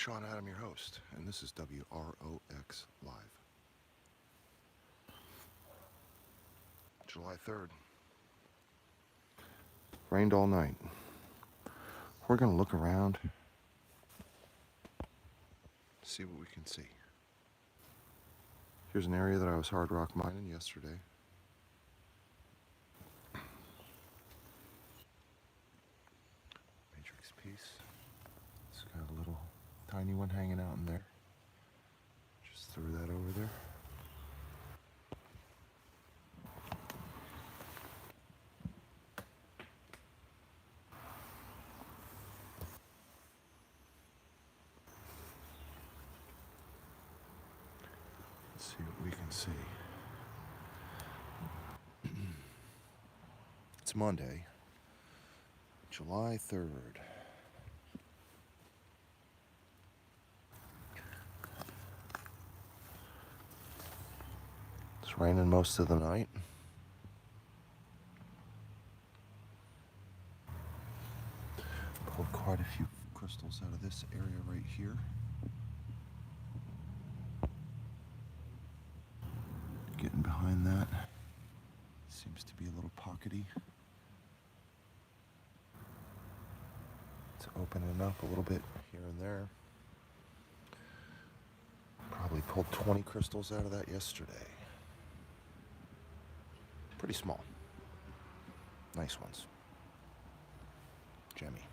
Sean Adam, your host, and this is WROX Live. July 3rd. Rained all night. We're going to look around, see what we can see. Here's an area that I was hard rock mining yesterday. Matrix piece. It's got a little tiny one hanging out in there. Just threw that over there. Let's see what we can see. It's Monday, July 3rd. It's raining most of the night. Pulled quite a few crystals out of this area right here. Getting behind that. Seems to be a little pockety. It's opening up a little bit here and there. Probably pulled 20 crystals out of that yesterday. Pretty small. Nice ones. Gemmy.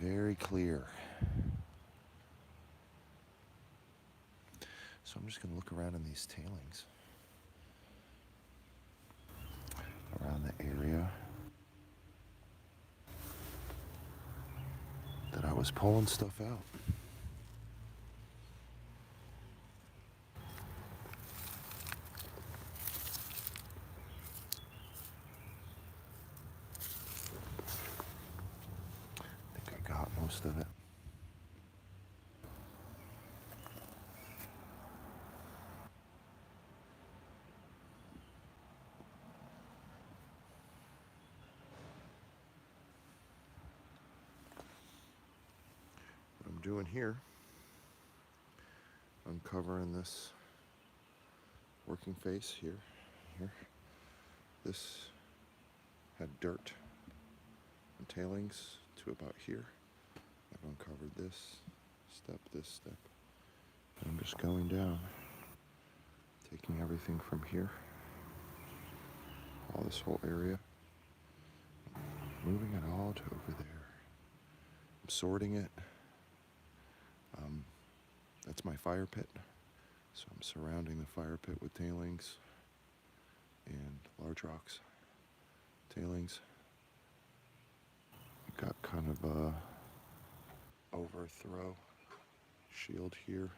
Very clear. So I'm just going to look around in these tailings. Around the area that I was pulling stuff out. I think I got most of it. Doing here, uncovering this working face here. This had dirt and tailings to about here. I've uncovered this step, and I'm just going down, taking everything from here, all this whole area, moving it all to over there. I'm sorting it. That's my fire pit, so I'm surrounding the fire pit with tailings and large rocks, tailings. I've got kind of a overthrow shield here,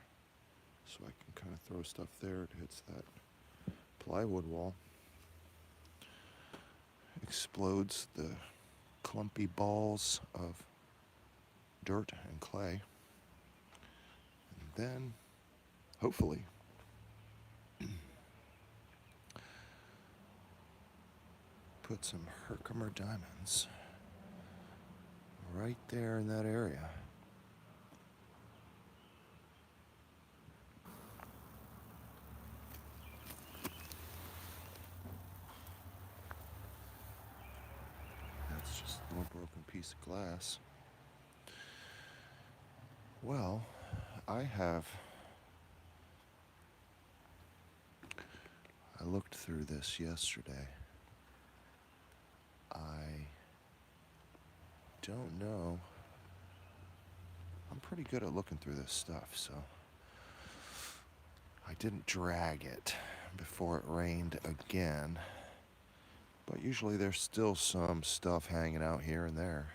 so I can kind of throw stuff there. It hits that plywood wall, explodes the clumpy balls of dirt and clay. Then, hopefully, put some Herkimer diamonds right there in that area. That's just a little broken piece of glass. Well, I looked through this yesterday. I don't know. I'm pretty good at looking through this stuff, so I didn't drag it before it rained again. But usually there's still some stuff hanging out here and there.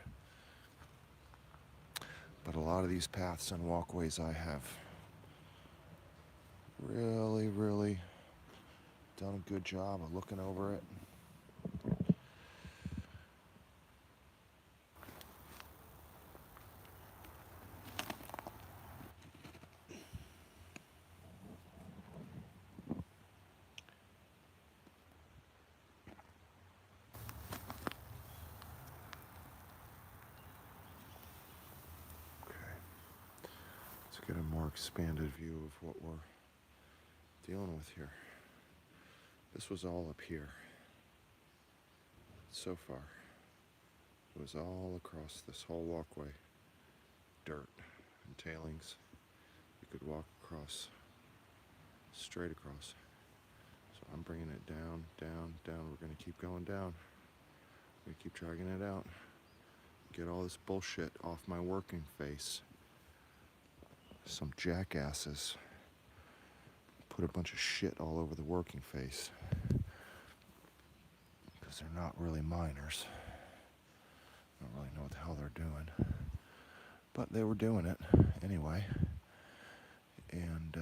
But a lot of these paths and walkways I have really done a good job of looking over it. get a more expanded view of what we're dealing with here. This was all up here. So far, it was all across this whole walkway. Dirt and tailings. You could walk across, straight across. So I'm bringing it down, down, down. We're going to keep going down. We're going to keep dragging it out. Get all this bullshit off my working face. Some jackasses put a bunch of shit all over the working face. Because they're not really miners. Don't really know what the hell they're doing. But they were doing it anyway. And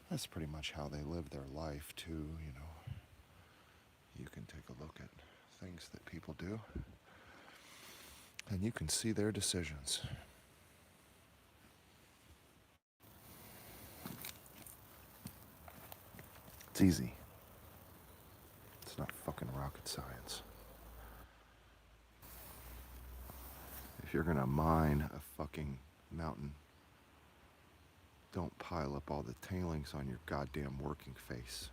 that's pretty much how they live their life too, you know. You can take a look at things that people do. And you can see their decisions. It's easy. It's not fucking rocket science. If you're gonna mine a fucking mountain, don't pile up all the tailings on your goddamn working face.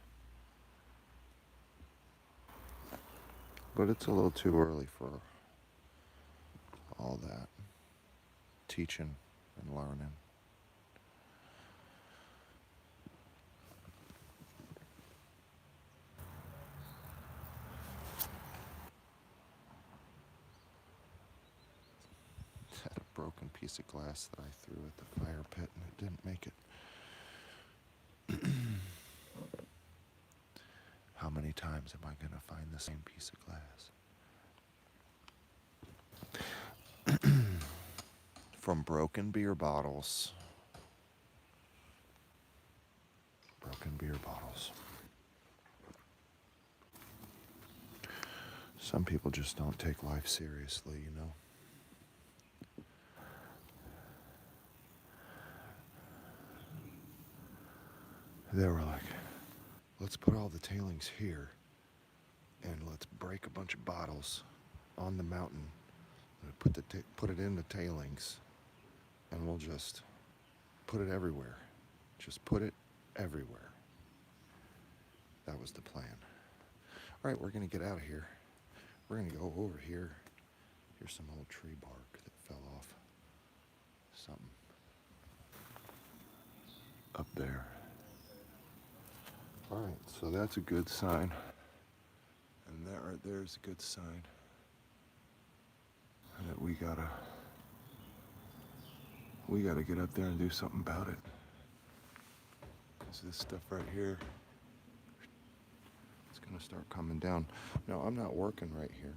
But it's a little too early for all that teaching and learning. Had a broken piece of glass that I threw at the fire pit and it didn't make it. How many times am I gonna find the same piece of glass? From broken beer bottles. Broken beer bottles. Some people just don't take life seriously, you know. They were like, let's put all the tailings here and let's break a bunch of bottles on the mountain and put it in the tailings and we'll just put it everywhere. Just put it everywhere. That was the plan. All right, we're gonna get out of here. We're gonna go over here. Here's some old tree bark that fell off. Something up there. All right, so that's a good sign. And that right there is a good sign that we gotta get up there and do something about it. Because this stuff right here, it's gonna start coming down. Now, I'm not working right here.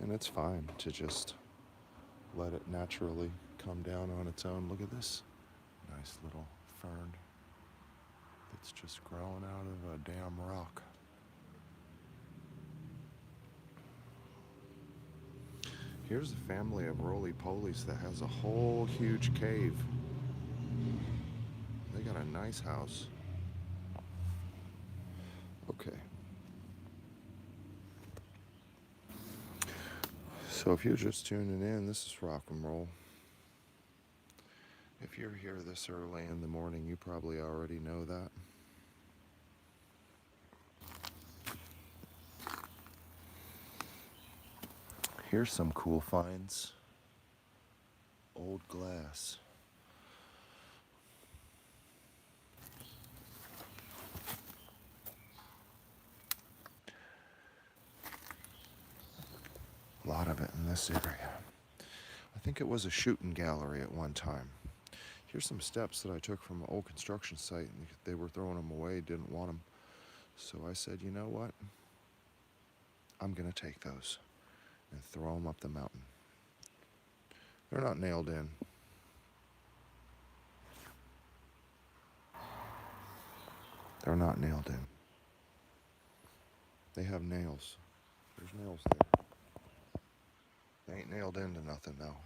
And it's fine to just let it naturally come down on its own. Look at this nice little fern that's just growing out of a damn rock. Here's a family of roly-polies that has a whole huge cave. They got a nice house. Okay. So if you're just tuning in, this is rock and roll. If you're here this early in the morning, you probably already know that. Here's some cool finds. Old glass. A lot of it in this area. I think it was a shooting gallery at one time. Here's some steps that I took from an old construction site, and they were throwing them away, didn't want them. So I said, you know what? I'm gonna take those and throw them up the mountain. They're not nailed in. They're not nailed in. They have nails. There's nails there. They ain't nailed into nothing though.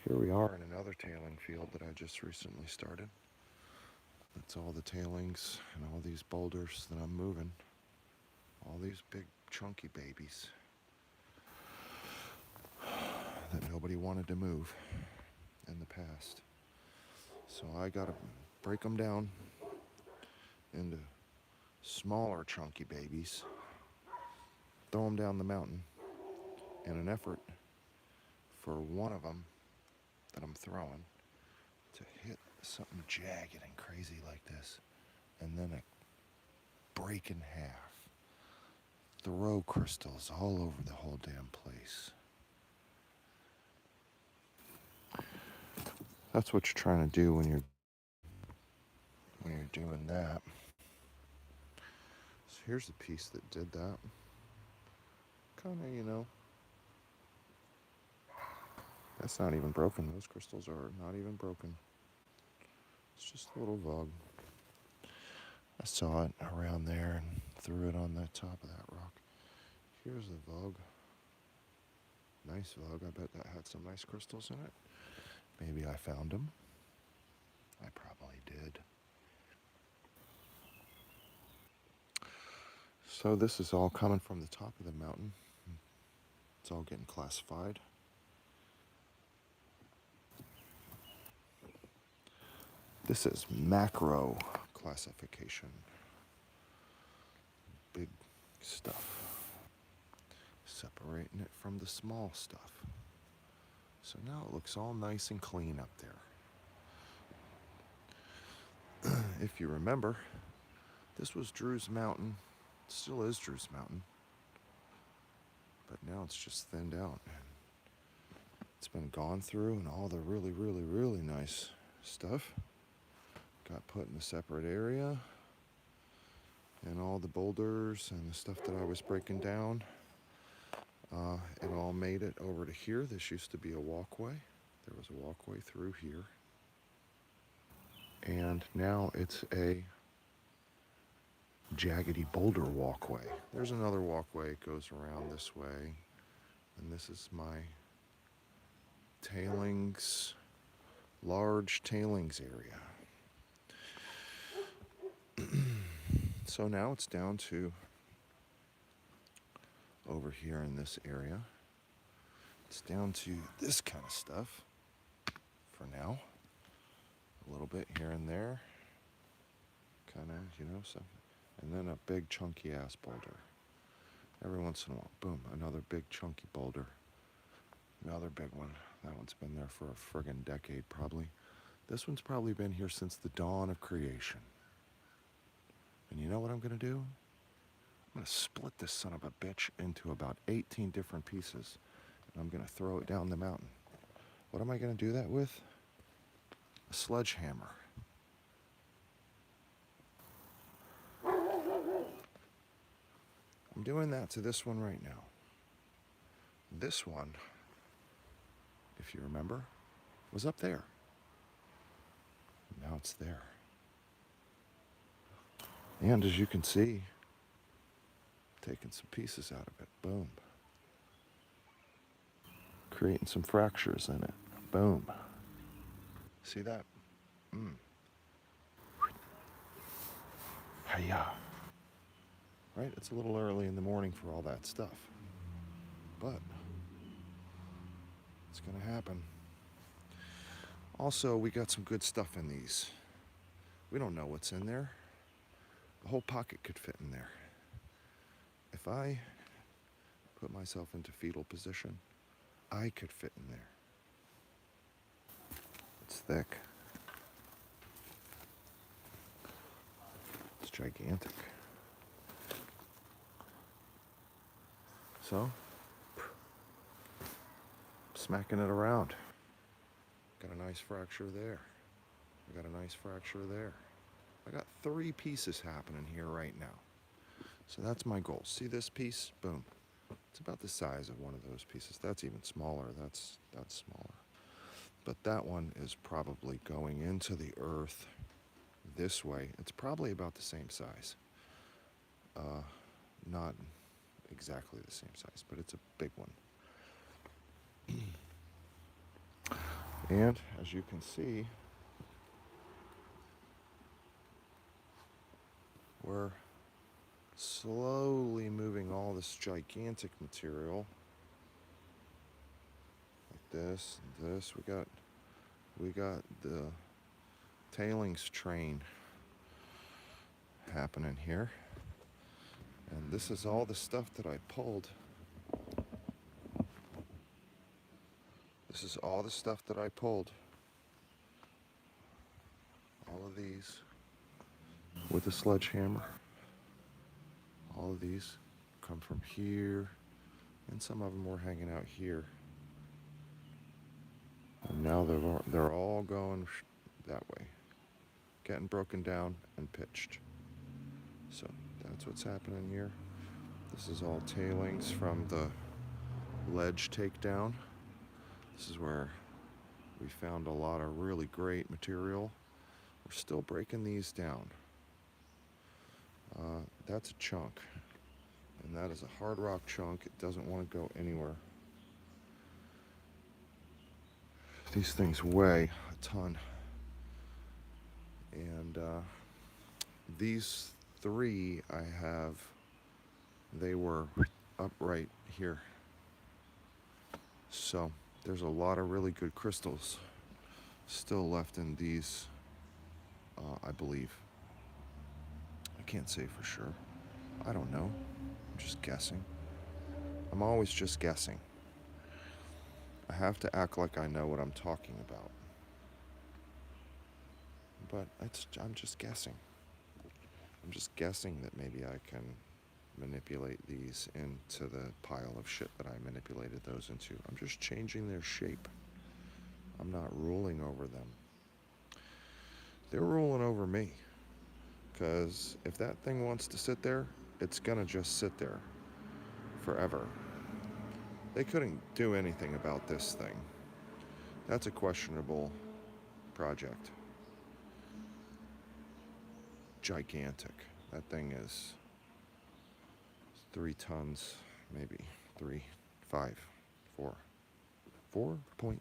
Here we are in another tailing field that I just recently started. That's all the tailings and all these boulders that I'm moving. All these big chunky babies. nobody wanted to move in the past. So I gotta break them down into smaller chunky babies, throw them down the mountain in an effort for one of them that I'm throwing to hit something jagged and crazy like this, and then break in half, throw crystals all over the whole damn place. That's what you're trying to do when you're doing that. So here's the piece that did that. Kind of, you know, that's not even broken. Those crystals are not even broken. It's just a little vug. I saw it around there and threw it on the top of that rock. Here's the vug. Nice vug. I bet that had some nice crystals in it. Maybe I found them. I probably did. So this is all coming from the top of the mountain. It's all getting classified. This is macro classification. Big stuff. Separating it from the small stuff. So now it looks all nice and clean up there. If you remember, this was Drew's Mountain. It still is Drew's Mountain. But now it's just thinned out. It's been gone through, and all the really, really, really nice stuff got put in a separate area. And all the boulders and the stuff that I was breaking down, it all made it over to here. This used to be a walkway. There was a walkway through here. And now it's a jaggedy boulder walkway. There's another walkway. It goes around this way. And this is my tailings, large tailings area. So now it's down to over here in this area. It's down to this kind of stuff for now. A little bit here and there. Kind of, you know, something. And then a big chunky ass boulder. Every once in a while, boom, another big chunky boulder. Another big one. That one's been there for a friggin' decade probably. This one's probably been here since the dawn of creation. And you know what I'm gonna do? I'm gonna split this son of a bitch into about 18 different pieces. And I'm gonna throw it down the mountain. What am I gonna do that with? A sledgehammer. I'm doing that to this one right now. This one, if you remember, was up there. Now it's there. And as you can see, taking some pieces out of it. Boom. Creating some fractures in it. Boom. See that? Hiya. Right? It's a little early in the morning for all that stuff. But it's going to happen. Also, we got some good stuff in these. We don't know what's in there. The whole pocket could fit in there. If I put myself into fetal position, I could fit in there. It's thick. It's gigantic. So, smacking it around. Got a nice fracture there. I got a nice fracture there. I got 3 pieces happening here right now. So that's my goal. See this piece? Boom. It's about the size of one of those pieces. That's even smaller. That's smaller. But that one is probably going into the earth this way. It's probably about the same size. Not exactly the same size, but it's a big one. And as you can see, we're slowly moving all this gigantic material like this and this. We got the tailings train happening here. And this is all the stuff that I pulled. This is all the stuff that I pulled. All of these with a sledgehammer. All of these come from here, and some of them were hanging out here. And now they're all going that way, getting broken down and pitched. So that's what's happening here. This is all tailings from the ledge takedown. This is where we found a lot of really great material. We're still breaking these down. That's a chunk, and that is a hard rock chunk. It doesn't want to go anywhere. These things weigh a ton, and these three I have, they were upright here. So there's a lot of really good crystals still left in these, I believe. I can't say for sure. I don't know. I'm just guessing. I'm always just guessing. I have to act like I know what I'm talking about. But I'm just guessing. I'm just guessing that maybe I can manipulate these into the pile of shit that I manipulated those into. I'm just changing their shape. I'm not ruling over them. They're ruling over me. Because if that thing wants to sit there, it's gonna just sit there forever. They couldn't do anything about this thing. That's a questionable project. Gigantic. That thing is 3 tons, maybe 3, 5, 4, 4.7.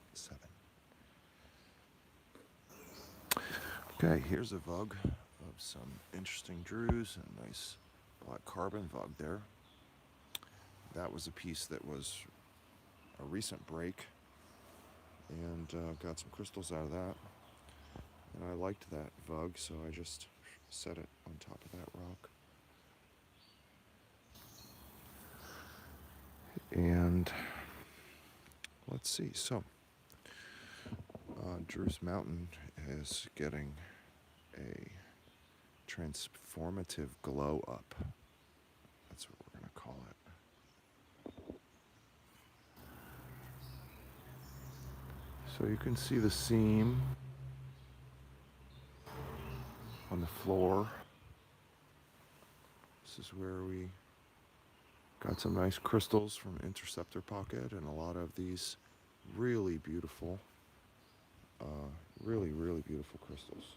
Okay, here's a vug of some interesting drews and a nice black carbon vug there. That was a piece that was a recent break, and got some crystals out of that. And I liked that vug, so I just set it on top of that rock. And let's see, so Drew's Mountain is getting a Transformative Glow Up. That's what we're going to call it. So you can see the seam on the floor. This is where we got some nice crystals from Interceptor Pocket and a lot of these really beautiful, really beautiful crystals.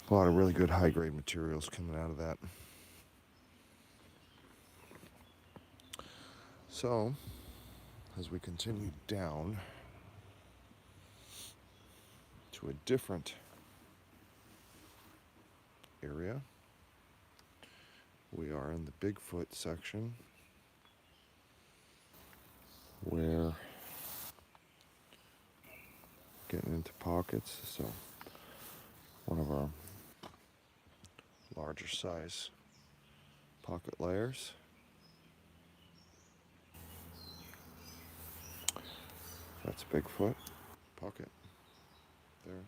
A lot of really good high-grade materials coming out of that. So, as we continue down to a different area, we are in the BigFoot section, where getting into pockets. So one of our larger size pocket layers. That's BigFoot pocket there.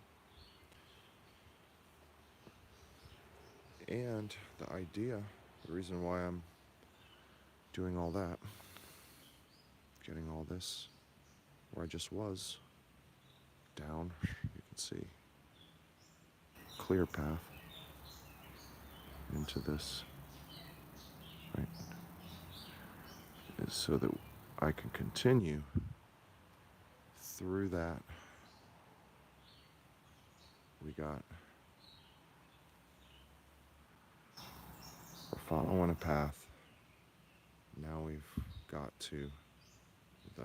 And the idea, the reason why I'm doing all that, getting all this where I just was, down, you can see, clear path into this, right, is so that I can continue through that. We got, we're following a path now we've got to the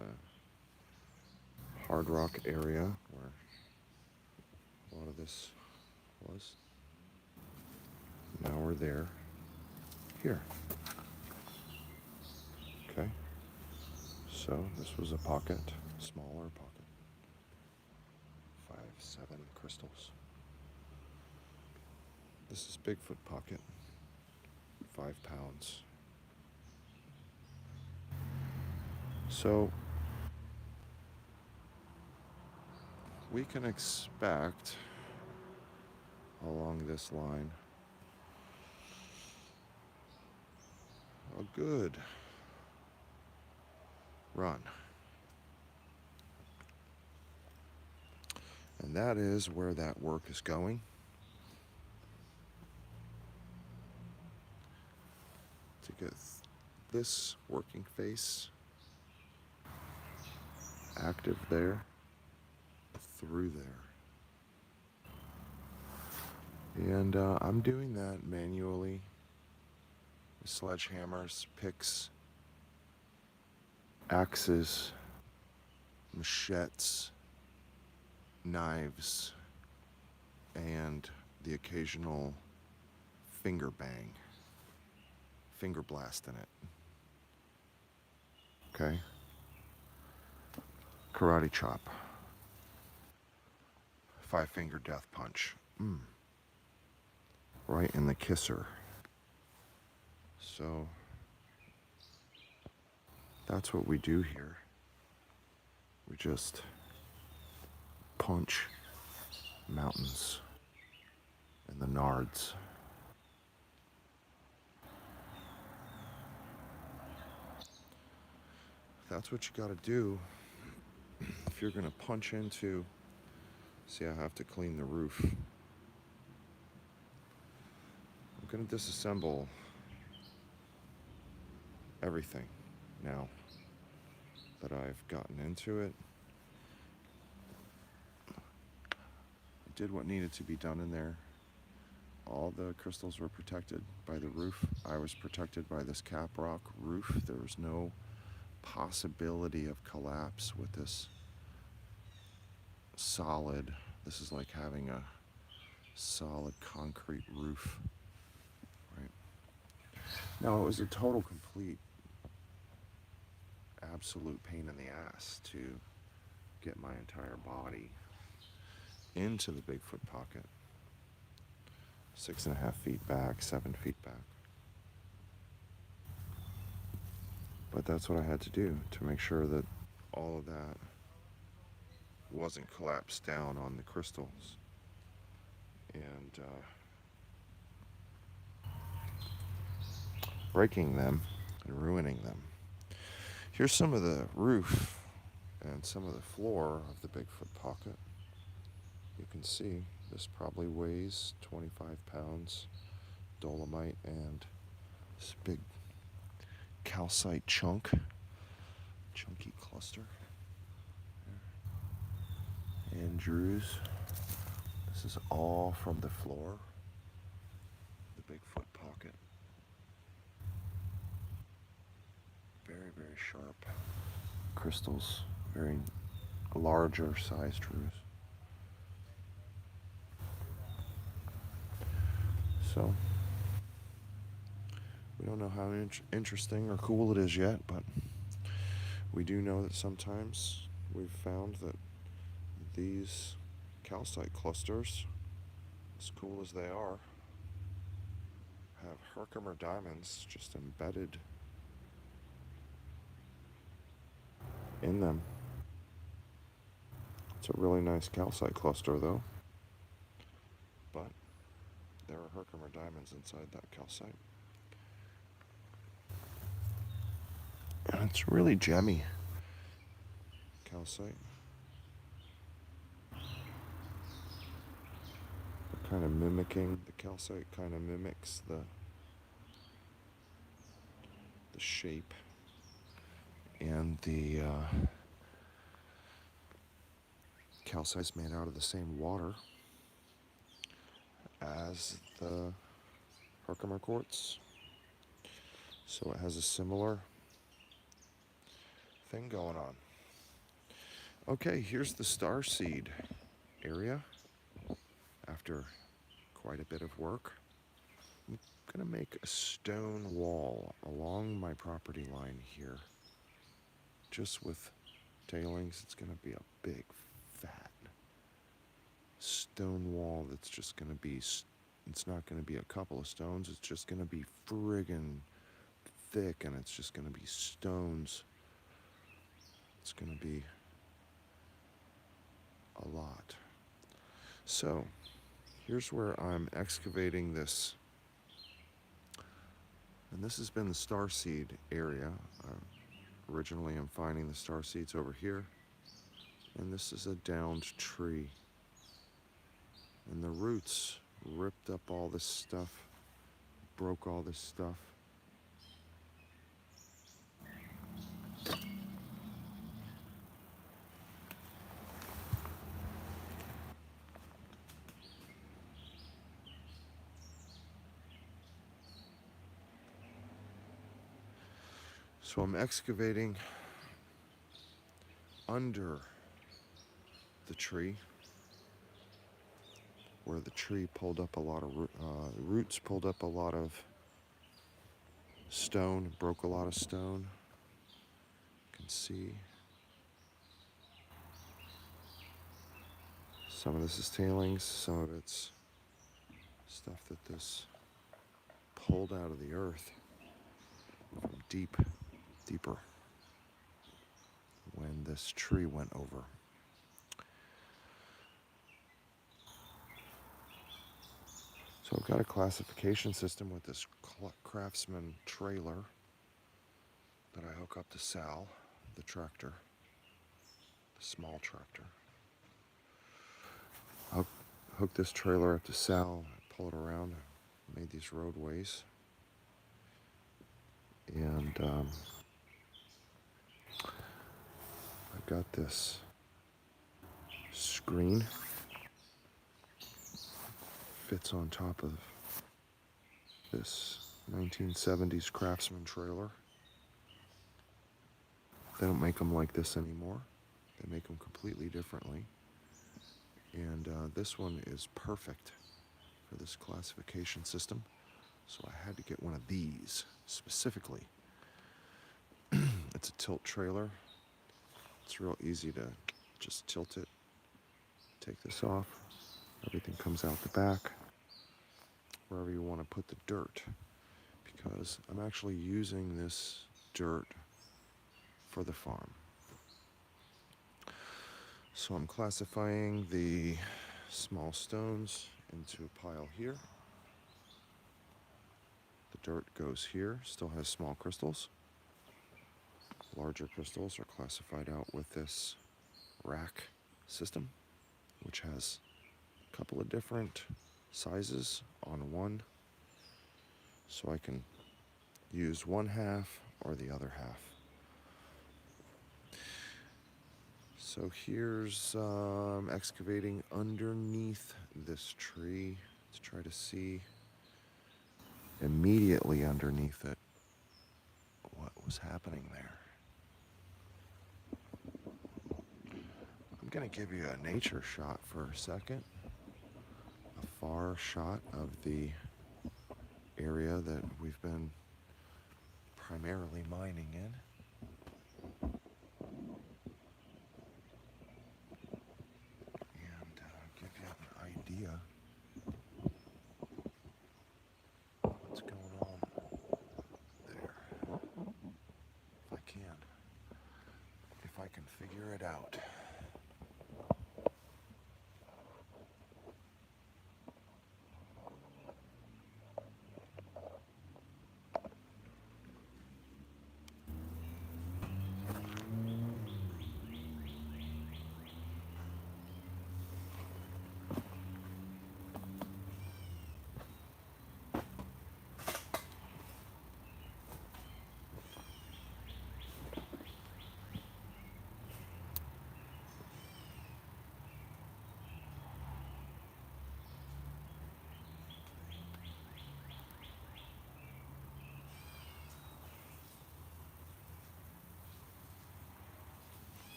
hard rock area where a lot of this was. Now we're there. Here. Okay. So this was a pocket, smaller pocket. 5, 7 crystals. This is BigFoot pocket. 5 pounds. So we can expect along this line a good run. And that is where that work is going. To get this working face active there, through there. And I'm doing that manually with sledgehammers, picks, axes, machetes, knives, and the occasional finger bang, finger blast in it. Okay? Karate chop. 5-finger death punch. Right in the kisser. So that's what we do here. We just punch mountains and the nards. That's what you gotta do if you're gonna punch into. See, I have to clean the roof. I'm gonna disassemble everything now that I've gotten into it. I did what needed to be done in there. All the crystals were protected by the roof. I was protected by this cap rock roof. There was no possibility of collapse with this solid. This is like having a solid concrete roof. Right. Now, it was a total, complete, absolute pain in the ass to get my entire body into the BigFoot pocket. 6.5 feet back, 7 feet back. But that's what I had to do to make sure that all of that wasn't collapsed down on the crystals and breaking them and ruining them. Here's some of the roof and some of the floor of the BigFoot pocket. You can see this probably weighs 25 pounds dolomite and this big calcite chunky cluster. Andrews. This is all from the floor, the BigFoot pocket. Very, very sharp crystals, very larger sized roofs. So, we don't know how interesting or cool it is yet, but we do know that sometimes we've found that these calcite clusters, as cool as they are, have Herkimer diamonds just embedded in them. It's a really nice calcite cluster though, but there are Herkimer diamonds inside that calcite. And it's really gemmy calcite. Kind of mimicking, the calcite kind of mimics the shape and the calcite's made out of the same water as the Herkimer quartz, so it has a similar thing going on. Okay, here's the starseed area after quite a bit of work. I'm gonna make a stone wall along my property line here, just with tailings. It's gonna be a big fat stone wall that's just gonna be, it's not gonna be a couple of stones, it's just gonna be friggin' thick, and it's just gonna be stones. It's gonna be a lot. So here's where I'm excavating this, and this has been the starseed area. Originally I'm finding the starseeds over here, and this is a downed tree, and the roots ripped up all this stuff, broke all this stuff. So I'm excavating under the tree, where the tree pulled up a lot of roots, pulled up a lot of stone, broke a lot of stone. You can see some of this is tailings, some of it's stuff that this pulled out of the earth from deeper when this tree went over. So I've got a classification system with this Craftsman trailer that I hook up to Sal, the tractor, the small tractor. I'll hook this trailer up to Sal, pull it around, made these roadways. And I've got this screen, fits on top of this 1970s Craftsman trailer. They don't make them like this anymore. They make them completely differently. And this one is perfect for this classification system. So I had to get one of these specifically. It's a tilt trailer. It's real easy to just tilt it, take this off. Everything comes out the back, wherever you want to put the dirt, because I'm actually using this dirt for the farm. So I'm classifying the small stones into a pile here. The dirt goes here, still has small crystals. Larger crystals are classified out with this rack system, which has a couple of different sizes on one, so I can use one half or the other half. So here's excavating underneath this tree to try to see immediately underneath it what was happening there. I'm gonna give you a nature shot for a second, a far shot of the area that we've been primarily mining in. And give you an idea what's going on there. If I can figure it out.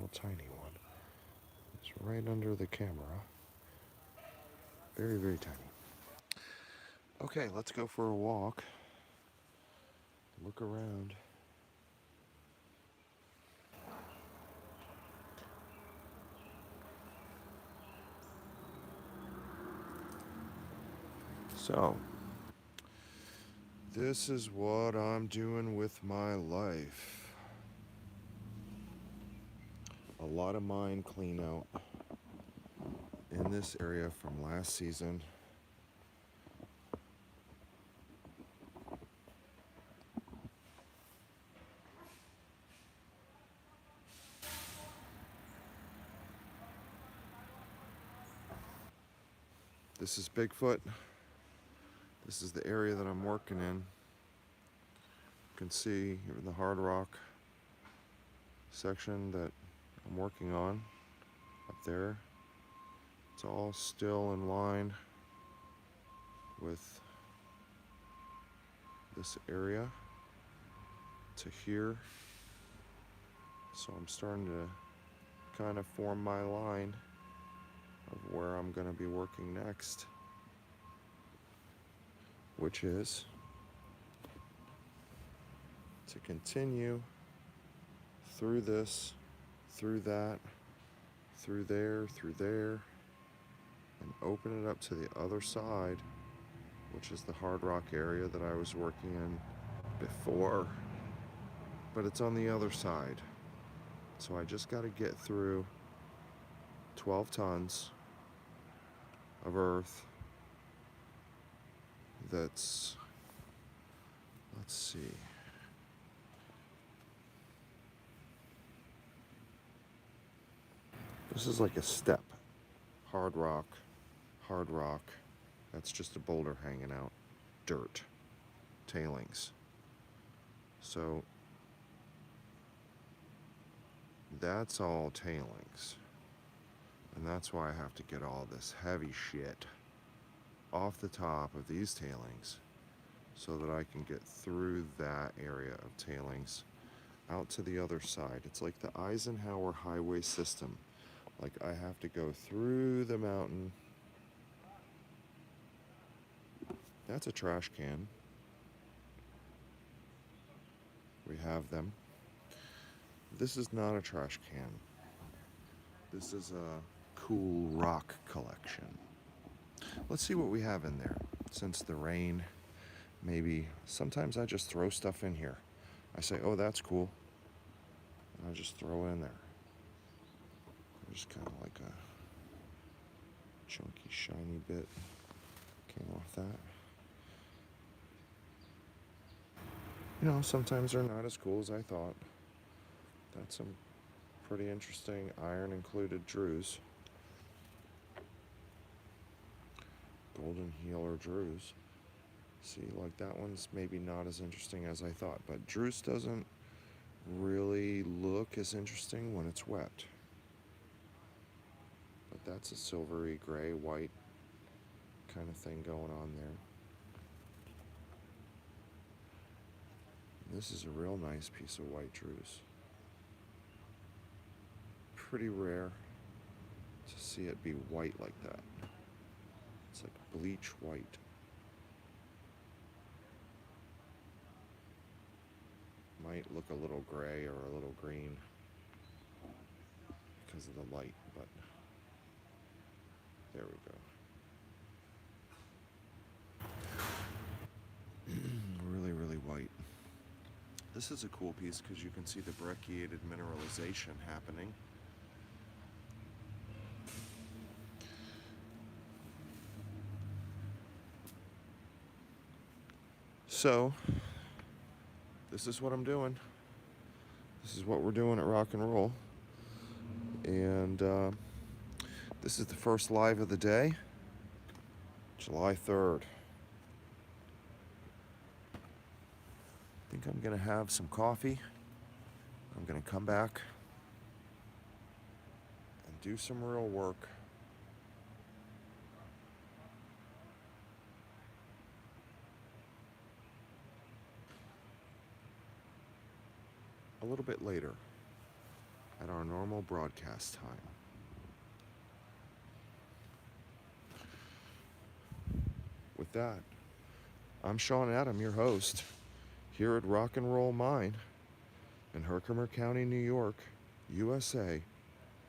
little tiny one. It's right under the camera. Very, very tiny. Okay, let's go for a walk. Look around. So, this is what I'm doing with my life. A lot of mine clean out in this area from last season. This is BigFoot. This is the area that I'm working in. You can see the hard rock section that I'm working on up there. It's all still in line with this area to here. So I'm starting to kind of form my line of where I'm going to be working next, which is to continue through this, through that, through there, and open it up to the other side, which is the hard rock area that I was working in before, but it's on the other side. So I just got to get through 12 tons of earth that's, let's see, this is like a step. Hard rock, that's just a boulder hanging out. Dirt, tailings. So that's all tailings. And that's why I have to get all this heavy shit off the top of these tailings so that I can get through that area of tailings out to the other side. It's like the Eisenhower highway system. Like I have to go through the mountain. That's a trash can. We have them. This is not a trash can. This is a cool rock collection. Let's see what we have in there. Since the rain, maybe sometimes I just throw stuff in here. I say, oh, that's cool. And I just throw it in there. Just kind of like a chunky, shiny bit came off that. You know, sometimes they're not as cool as I thought. That's some pretty interesting iron-included drews. Golden healer drews. See, like that one's maybe not as interesting as I thought, but drews doesn't really look as interesting when it's wet. But that's a silvery gray, white kind of thing going on there. This is a real nice piece of white drews. Pretty rare to see it be white like that. It's like bleach white. Might look a little gray or a little green because of the light, but there we go. Really, really white. This is a cool piece because you can see the brecciated mineralization happening. So, this is what I'm doing. This is what we're doing at Rock and Roll. And this is the first live of the day, July 3rd. I think I'm gonna have some coffee. I'm gonna come back and do some real work. A little bit later, at our normal broadcast time. With that, I'm Sean Adam, your host, here at Rock and Roll Mine in Herkimer County, New York, USA,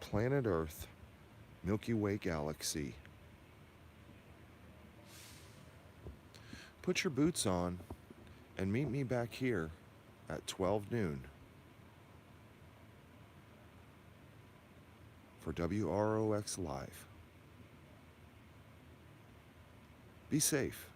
planet Earth, Milky Way galaxy. Put your boots on and meet me back here at 12 noon for WROX Live. Be safe.